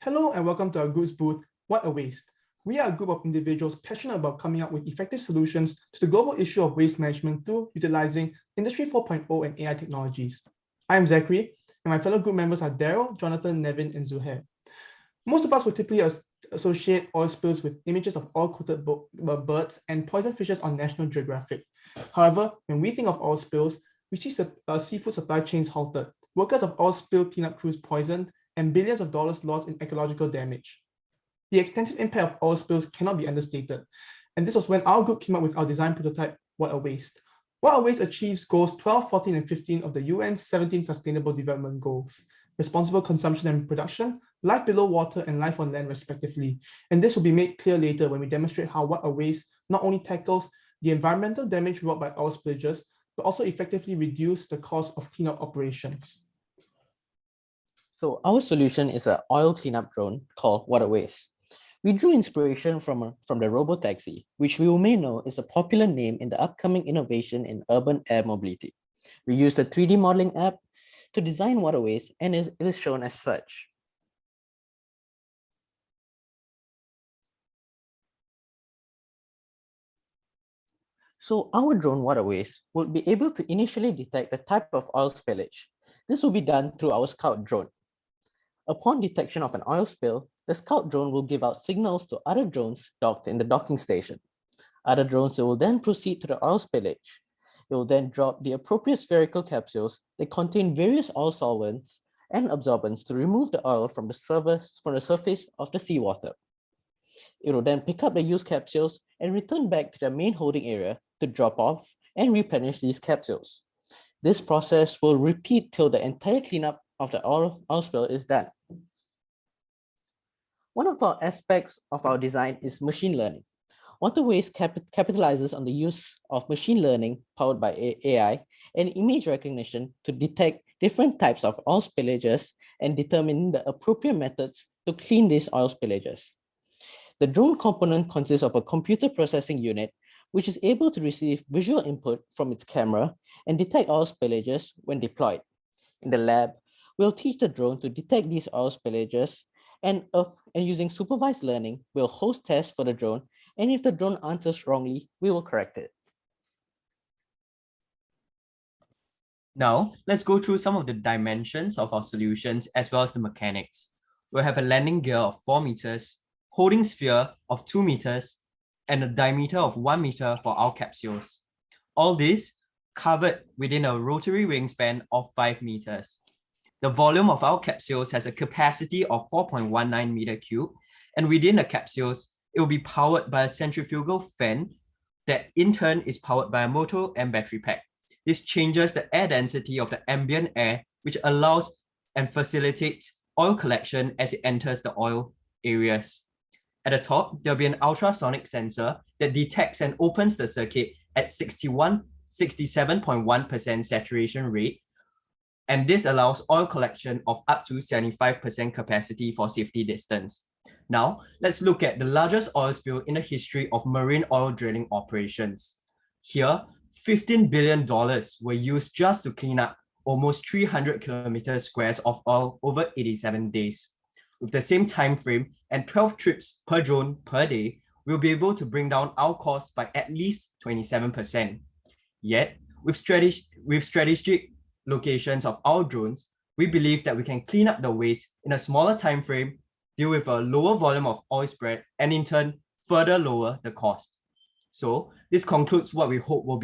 Hello and welcome to our group's booth, WhatAWaste. We are a group of individuals passionate about coming up with effective solutions to the global issue of waste management through utilizing Industry 4.0 and AI technologies. I am Zachary, and my fellow group members are Daryl, Jonathan, Nevin, and Zuhair. Most of us would typically associate oil spills with images of oil-coated birds and poisoned fishes on National Geographic. However, when we think of oil spills, we see seafood supply chains halted, workers of oil spill cleanup crews poisoned, and billions of dollars lost in ecological damage. The extensive impact of oil spills cannot be understated, and this was when our group came up with our design prototype, WhatAWaste. WhatAWaste achieves goals 12, 14, and 15 of the UN's 17 Sustainable Development Goals: responsible consumption and production, life below water, and life on land, respectively. And this will be made clear later when we demonstrate how WhatAWaste not only tackles the environmental damage wrought by oil spillages, but also effectively reduce the cost of cleanup operations. So our solution is an oil cleanup drone called WhatAWaste. We drew inspiration from the robotaxi, which we may know is a popular name in the upcoming innovation in urban air mobility. We used a 3D modeling app to design WhatAWaste, and it is shown as such. So our drone WhatAWaste will be able to initially detect the type of oil spillage. This will be done through our Scout drone. Upon detection of an oil spill, the Scout drone will give out signals to other drones docked in the docking station. Other drones will then proceed to the oil spillage. It will then drop the appropriate spherical capsules that contain various oil solvents and absorbents to remove the oil from the surface of the seawater. It will then pick up the used capsules and return back to the main holding area to drop off and replenish these capsules. This process will repeat till the entire cleanup of the oil spill is done. One of our aspects of our design is machine learning. WhatAWaste capitalizes on the use of machine learning powered by AI and image recognition to detect different types of oil spillages and determine the appropriate methods to clean these oil spillages. The drone component consists of a computer processing unit, which is able to receive visual input from its camera and detect oil spillages when deployed. In the lab, we'll teach the drone to detect these oil spillages, and using supervised learning, we'll host tests for the drone, and if the drone answers wrongly, we will correct it. Now, let's go through some of the dimensions of our solutions as well as the mechanics. We'll have a landing gear of 4 meters, holding sphere of 2 meters, and a diameter of 1 meter for our capsules. All this covered within a rotary wingspan of 5 meters. The volume of our capsules has a capacity of 4.19 meter cube, and within the capsules, it will be powered by a centrifugal fan that in turn is powered by a motor and battery pack. This changes the air density of the ambient air, which allows and facilitates oil collection as it enters the oil areas. At the top, there'll be an ultrasonic sensor that detects and opens the circuit at 67.1% saturation rate, and this allows oil collection of up to 75% capacity for safety distance. Now, let's look at the largest oil spill in the history of marine oil drilling operations. Here, $15 billion were used just to clean up almost 300 kilometers squares of oil over 87 days. With the same time frame and 12 trips per drone per day, we'll be able to bring down our costs by at least 27%. Yet, with strategic locations of our drones, we believe that we can clean up the waste in a smaller time frame, deal with a lower volume of oil spread, and in turn, further lower the cost. So this concludes what we hope will be